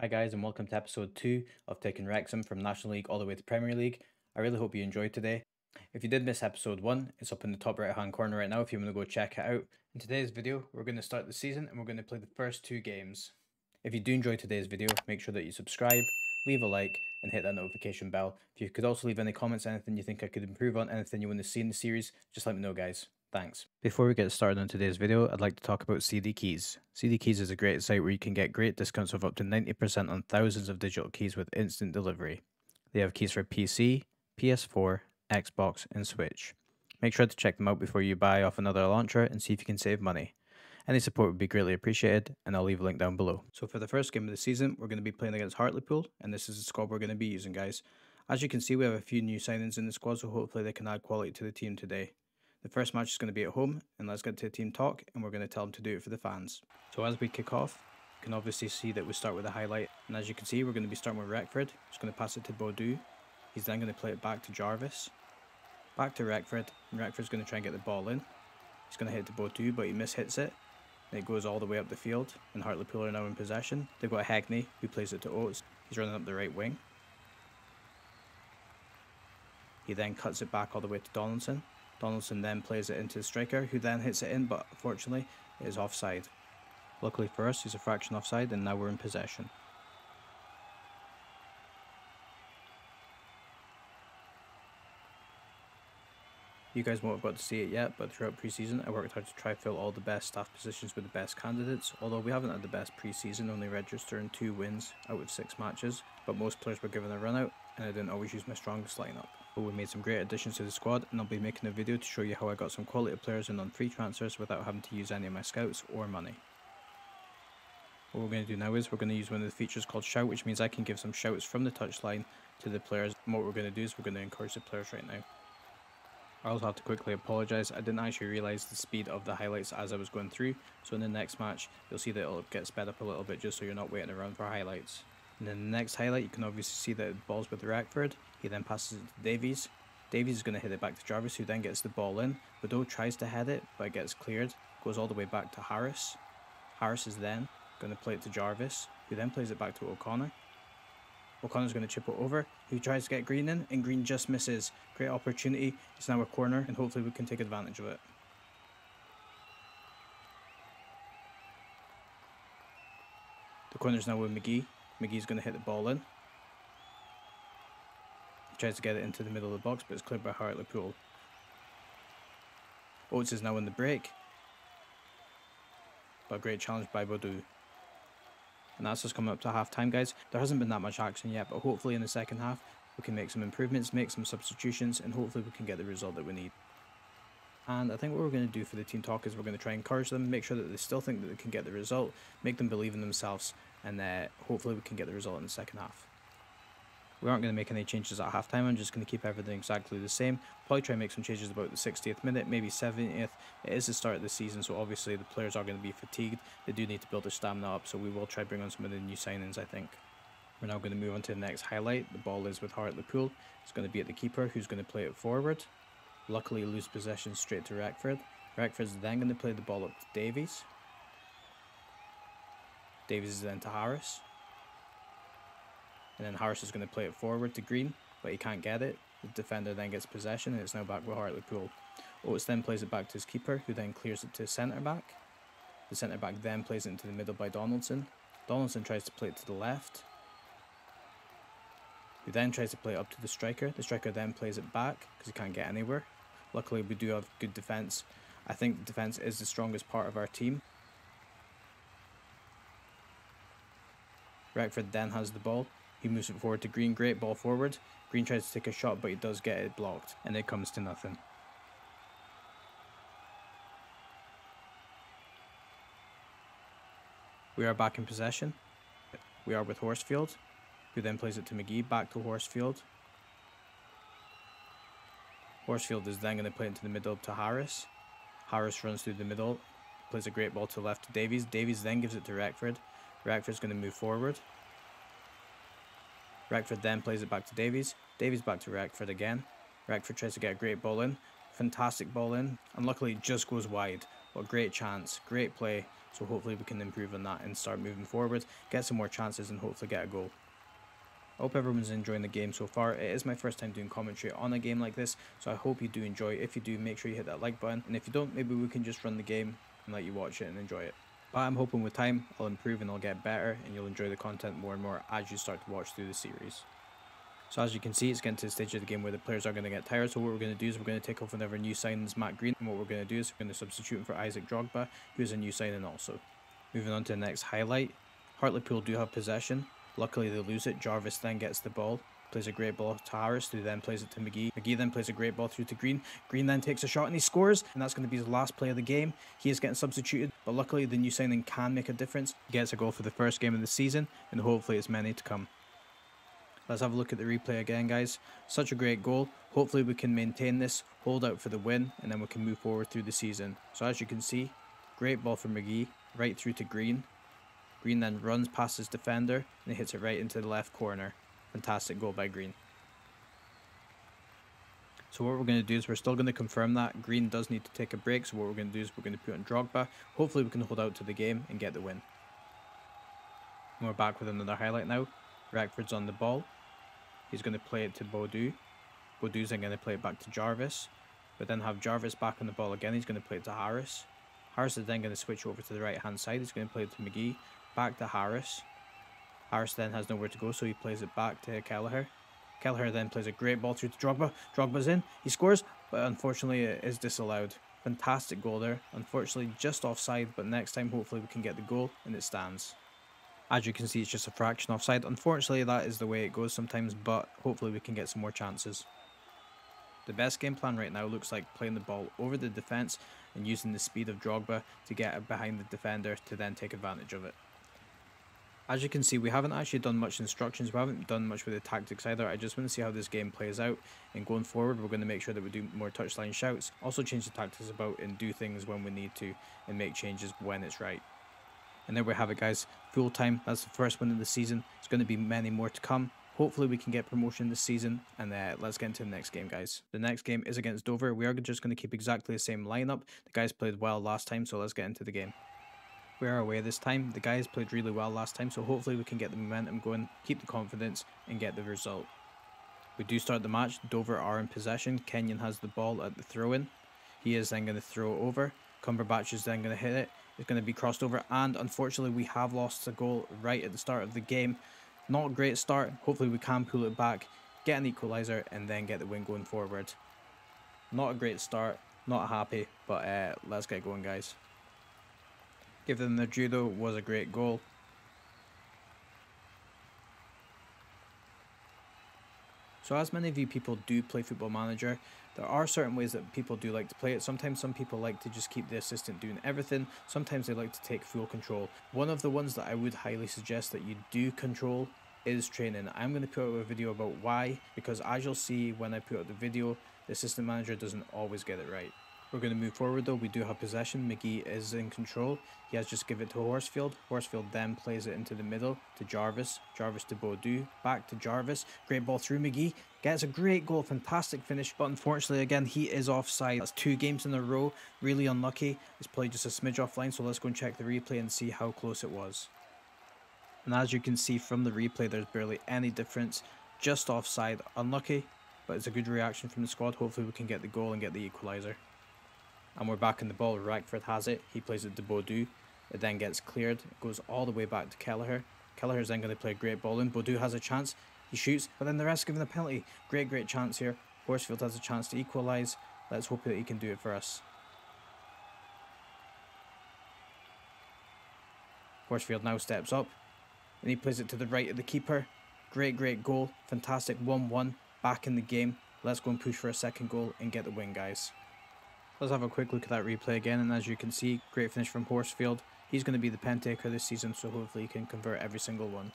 Hi guys and welcome to episode 2 of taking Wrexham from National League all the way to Premier League. I really hope you enjoyed today. If you did miss episode 1, it's up in the top right hand corner right now if you want to go check it out. In today's video, we're going to start the season and we're going to play the first 2 games. If you do enjoy today's video, make sure that you subscribe, leave a like and hit that notification bell. If you could also leave any comments, anything you think I could improve on, anything you want to see in the series, just let me know guys. Thanks. Before we get started on today's video, I'd like to talk about CD Keys. CD Keys is a great site where you can get great discounts of up to 90% on thousands of digital keys with instant delivery. They have keys for PC, PS4, Xbox, and Switch. Make sure to check them out before you buy off another launcher and see if you can save money. Any support would be greatly appreciated, and I'll leave a link down below. So for the first game of the season, we're going to be playing against Hartlepool, and this is the squad we're going to be using, guys. As you can see, we have a few new signings in the squad, so hopefully they can add quality to the team today. The first match is going to be at home, and let's get to the team talk, and we're going to tell them to do it for the fans. So as we kick off, you can obviously see that we start with a highlight, and as you can see, we're going to be starting with Retford. He's going to pass it to Baudou. He's then going to play it back to Jarvis. Back to Retford, and Retford's going to try and get the ball in. He's going to hit it to Baudou, but he mishits it. And it goes all the way up the field, and Hartlepool are now in possession. They've got Hegney, who plays it to Oates. He's running up the right wing. He then cuts it back all the way to Donaldson. Donaldson then plays it into the striker, who then hits it in, but unfortunately it is offside. Luckily for us, he's a fraction offside, and now we're in possession. You guys won't have got to see it yet, but throughout pre-season I worked hard to try fill all the best staff positions with the best candidates, although we haven't had the best pre-season, only registering 2 wins out of 6 matches, but most players were given a run out, and I didn't always use my strongest lineup. But we made some great additions to the squad, and I'll be making a video to show you how I got some quality players in on free transfers without having to use any of my scouts or money. What we're going to do now is we're going to use one of the features called Shout, which means I can give some shouts from the touchline to the players, and what we're going to do is we're going to encourage the players right now. I also have to quickly apologise, I didn't actually realise the speed of the highlights as I was going through, so in the next match you'll see that it'll get sped up a little bit just so you're not waiting around for highlights. And in the next highlight you can obviously see that the ball's with Retford. He then passes it to Davies. Davies is going to hit it back to Jarvis, who then gets the ball in. Baudou tries to head it but it gets cleared, goes all the way back to Harris. Harris is then going to play it to Jarvis, who then plays it back to O'Connor. O'Connor's going to chip it over, who tries to get Green in, and Green just misses. Great opportunity, it's now a corner, and hopefully we can take advantage of it. The corner's now with McGee. McGee's going to hit the ball in. He tries to get it into the middle of the box, but it's cleared by Hartlepool. Oates is now in the break, but a great challenge by Baudou. And that's just coming up to half time, guys. There hasn't been that much action yet, but hopefully in the second half we can make some improvements, make some substitutions, and hopefully we can get the result that we need. And I think what we're going to do for the team talk is we're going to try and encourage them, make sure that they still think that they can get the result, make them believe in themselves, and hopefully we can get the result in the second half. We aren't going to make any changes at half time. I'm just going to keep everything exactly the same. Probably try and make some changes about the 60th minute, maybe 70th. It is the start of the season, so obviously the players are going to be fatigued. They do need to build their stamina up, so we will try to bring on some of the new signings, I think. We're now going to move on to the next highlight. The ball is with Hartlepool. It's going to be at the keeper, who's going to play it forward. Luckily, lose possession straight to Retford. Retford's then going to play the ball up to Davies. Davies is then to Harris. And then Harris is going to play it forward to Green, but he can't get it. The defender then gets possession, and it's now back with Hartlepool. Oates then plays it back to his keeper, who then clears it to centre back. The centre back then plays it into the middle by Donaldson. Donaldson tries to play it to the left, who then tries to play it up to the striker. The striker then plays it back because he can't get anywhere. Luckily we do have good defence. I think the defence is the strongest part of our team. Retford then has the ball. He moves it forward to Green, great ball forward. Green tries to take a shot, but he does get it blocked, and it comes to nothing. We are back in possession. We are with Horsfield, who then plays it to McGee, back to Horsfield. Horsfield is then going to play it into the middle to Harris. Harris runs through the middle, plays a great ball to the left to Davies. Davies then gives it to Retford. Retford's going to move forward. Retford then plays it back to Davies. Davies back to Retford again. Retford tries to get a great ball in. Fantastic ball in. And luckily it just goes wide. What a great chance. Great play. So hopefully we can improve on that and start moving forward, get some more chances and hopefully get a goal. I hope everyone's enjoying the game so far. It is my first time doing commentary on a game like this, so I hope you do enjoy. If you do, make sure you hit that like button, and if you don't, maybe we can just run the game and let you watch it and enjoy it. But I'm hoping with time, I'll improve and I'll get better, and you'll enjoy the content more and more as you start to watch through the series. So as you can see, it's getting to the stage of the game where the players are going to get tired, so what we're going to do is we're going to take off one of our new signings, Matt Green, and what we're going to do is we're going to substitute him for Isaac Drogba, who is a new signing also. Moving on to the next highlight, Hartlepool do have possession. Luckily they lose it. Jarvis then gets the ball, plays a great ball to Harris, who then plays it to McGee. McGee then plays a great ball through to Green. Green then takes a shot and he scores, and that's going to be his last play of the game. He is getting substituted, but luckily the new signing can make a difference. He gets a goal for the first game of the season, and hopefully it's many to come. Let's have a look at the replay again, guys. Such a great goal. Hopefully we can maintain this, hold out for the win, and then we can move forward through the season. So as you can see, great ball from McGee, right through to Green. Green then runs past his defender and he hits it right into the left corner. Fantastic goal by Green. So what we're going to do is we're still going to confirm that Green does need to take a break. So what we're going to do is we're going to put on Drogba. Hopefully we can hold out to the game and get the win. And we're back with another highlight now. Rackford's on the ball. He's going to play it to Boadu. Boadu's then going to play it back to Jarvis. But then have Jarvis back on the ball again. He's going to play it to Harris. Harris is then going to switch over to the right hand side. He's going to play it to McGee. Back to Harris. Harris then has nowhere to go, so he plays it back to Kelleher. Kelleher then plays a great ball through to Drogba. Drogba's in. He scores, but unfortunately it is disallowed. Fantastic goal there. Unfortunately just offside, but next time hopefully we can get the goal and it stands. As you can see, it's just a fraction offside. Unfortunately that is the way it goes sometimes, but hopefully we can get some more chances. The best game plan right now looks like playing the ball over the defence and using the speed of Drogba to get behind the defender to then take advantage of it. As you can see, we haven't actually done much instructions, we haven't done much with the tactics either. I just want to see how this game plays out, and going forward we're going to make sure that we do more touchline shouts, also change the tactics about and do things when we need to, and make changes when it's right. And there we have it, guys, full time. That's the first one of the season. There's going to be many more to come. Hopefully we can get promotion this season, and let's get into the next game, guys. The next game is against Dover. We are just going to keep exactly the same lineup. The guys played well last time, so let's get into the game. We are away this time. The guys played really well last time, so hopefully we can get the momentum going, keep the confidence, and get the result. We do start the match. Dover are in possession. Kenyon has the ball at the throw-in. He is then going to throw it over. Cumberbatch is then going to hit it. It's going to be crossed over, and unfortunately we have lost a goal right at the start of the game. Not a great start. Hopefully we can pull it back, get an equaliser, and then get the win going forward. Not a great start, not happy, but let's get going, guys. Give them their due though, was a great goal. So as many of you people do play Football Manager, there are certain ways that people do like to play it. Sometimes some people like to just keep the assistant doing everything. Sometimes they like to take full control. One of the ones that I would highly suggest that you do control is training. I'm going to put out a video about why, because as you'll see when I put out the video, the assistant manager doesn't always get it right. We're going to move forward though. We do have possession. McGee is in control. He has just given it to Horsfield. Horsfield then plays it into the middle to Jarvis. Jarvis to Boadu. Back to Jarvis. Great ball through McGee. Gets a great goal. Fantastic finish. But unfortunately again he is offside. That's 2 games in a row. Really unlucky. It's probably just a smidge offline. So let's go and check the replay and see how close it was. And as you can see from the replay, there's barely any difference. Just offside. Unlucky. But it's a good reaction from the squad. Hopefully we can get the goal and get the equaliser. And we're back in the ball. Rackford has it. He plays it to Boadu. It then gets cleared. It goes all the way back to Kelleher. Kelleher's then going to play a great ball in. Boadu has a chance. He shoots, but then the rest give him the penalty. Great chance here. Horsfield has a chance to equalise. Let's hope that he can do it for us. Horsfield now steps up. And he plays it to the right of the keeper. Great goal. Fantastic 1-1. Back in the game. Let's go and push for a second goal and get the win, guys. Let's have a quick look at that replay again, and as you can see, great finish from Horsfield. He's going to be the pen taker this season, so hopefully he can convert every single one.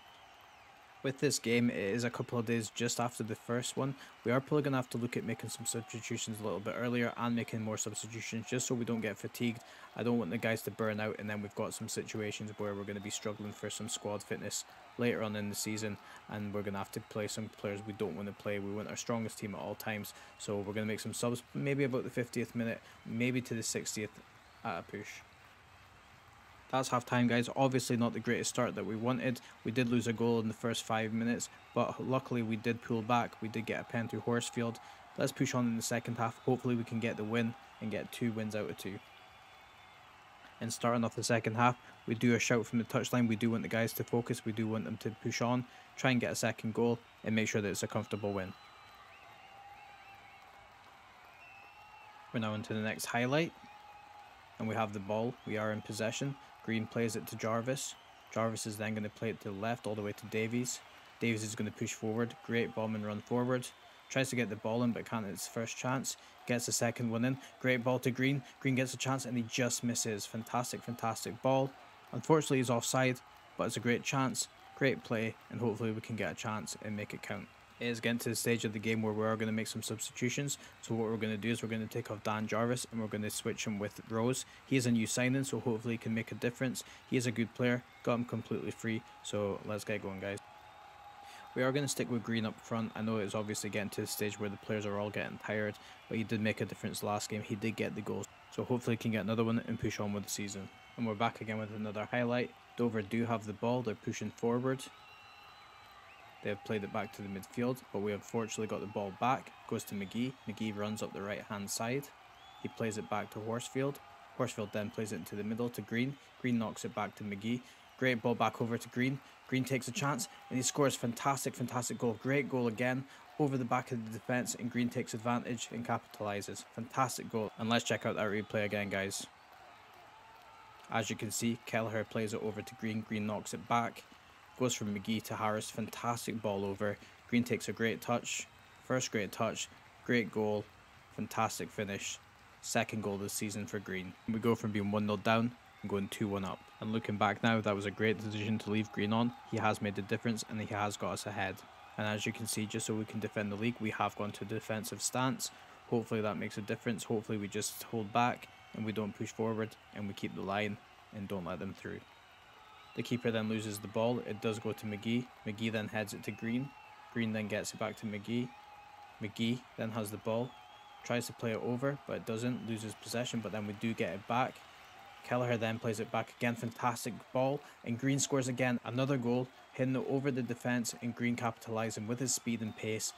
With this game, it is a couple of days just after the first one. We are probably going to have to look at making some substitutions a little bit earlier and making more substitutions just so we don't get fatigued. I don't want the guys to burn out, and then we've got some situations where we're going to be struggling for some squad fitness later on in the season, and we're going to have to play some players we don't want to play. We want our strongest team at all times, so we're going to make some subs maybe about the 50th minute, maybe to the 60th at a push. That's half time, guys. Obviously not the greatest start that we wanted. We did lose a goal in the first 5 minutes, but luckily we did pull back. We did get a pen through Horsfield. Let's push on in the second half. Hopefully we can get the win and get 2 wins out of 2. And starting off the second half, we do a shout from the touchline. We do want the guys to focus. We do want them to push on, try and get a second goal, and make sure that it's a comfortable win. We're now into the next highlight, and we have the ball. We are in possession. Green plays it to Jarvis. Jarvis is then going to play it to the left all the way to Davies. Davies is going to push forward. Great bomb and run forward. Tries to get the ball in, but can't at his first chance. Gets the second one in. Great ball to Green. Green gets a chance and he just misses. Fantastic, fantastic ball. Unfortunately, he's offside, but it's a great chance. Great play, and hopefully we can get a chance and make it count. It is getting to the stage of the game where we are going to make some substitutions. So what we're going to do is we're going to take off Dan Jarvis and we're going to switch him with Rose. He is a new signing, so hopefully he can make a difference. He is a good player. Got him completely free. So let's get going, guys. We are going to stick with Green up front. I know it's obviously getting to the stage where the players are all getting tired, but he did make a difference last game. He did get the goals, so hopefully he can get another one and push on with the season. And we're back again with another highlight. Dover do have the ball. They're pushing forward. They have played it back to the midfield, but we have fortunately got the ball back. Goes to McGee. McGee runs up the right hand side. He plays it back to Horsfield. Horsfield then plays it into the middle to Green. Green knocks it back to McGee. Great ball back over to Green. Green takes a chance and he scores. Fantastic, fantastic goal. Great goal again over the back of the defence, and Green takes advantage and capitalises. Fantastic goal. And let's check out that replay again, guys. As you can see, Kelleher plays it over to Green. Green knocks it back. Goes from McGee to Harris. Fantastic ball over. Green takes a great touch. First great touch. Great goal. Fantastic finish. Second goal this season for Green. We go from being 1-0 down and going 2-1 up. And looking back now, that was a great decision to leave Green on. He has made a difference and he has got us ahead. And as you can see, just so we can defend the league, we have gone to a defensive stance. Hopefully that makes a difference. Hopefully we just hold back and we don't push forward and we keep the line and don't let them through. The keeper then loses the ball. It does go to McGee. McGee then heads it to Green. Green then gets it back to McGee. McGee then has the ball. Tries to play it over, but it doesn't. Loses possession, but then we do get it back. Kelleher then plays it back again. Fantastic ball. And Green scores again. Another goal. Hitting it over the defence, and Green capitalising with his speed and pace.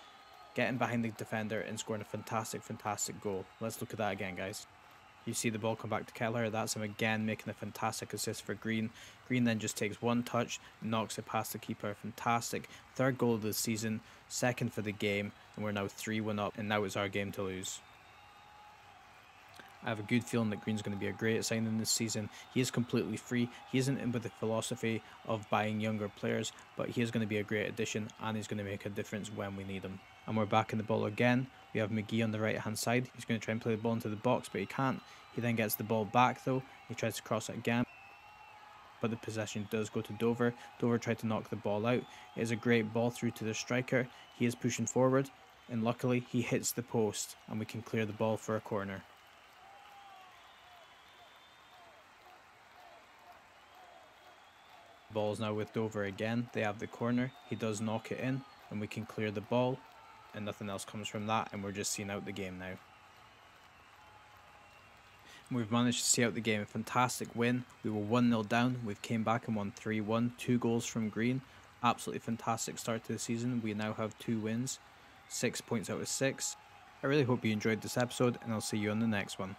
Getting behind the defender and scoring a fantastic, fantastic goal. Let's look at that again, guys. You see the ball come back to Kelleher. That's him again making a fantastic assist for Green. Green then just takes one touch, knocks it past the keeper. Fantastic. Third goal of the season, second for the game, and we're now 3-1 up, and now it's our game to lose. I have a good feeling that Green's going to be a great signing this season. He is completely free. He isn't in with the philosophy of buying younger players, but he is going to be a great addition and he's going to make a difference when we need him. And we're back in the ball again. We have McGee on the right hand side. He's going to try and play the ball into the box, but he can't. He then gets the ball back though. He tries to cross it again, but the possession does go to Dover. Dover tried to knock the ball out. It is a great ball through to the striker. He is pushing forward, and luckily he hits the post and we can clear the ball for a corner. The ball is now with Dover again. They have the corner. He does knock it in and we can clear the ball, and nothing else comes from that, and we're just seeing out the game now. And we've managed to see out the game. A fantastic win. We were 1-0 down. We've came back and won 3-1. 2 goals from Green. Absolutely fantastic start to the season. We now have 2 wins. 6 points out of 6. I really hope you enjoyed this episode, and I'll see you on the next one.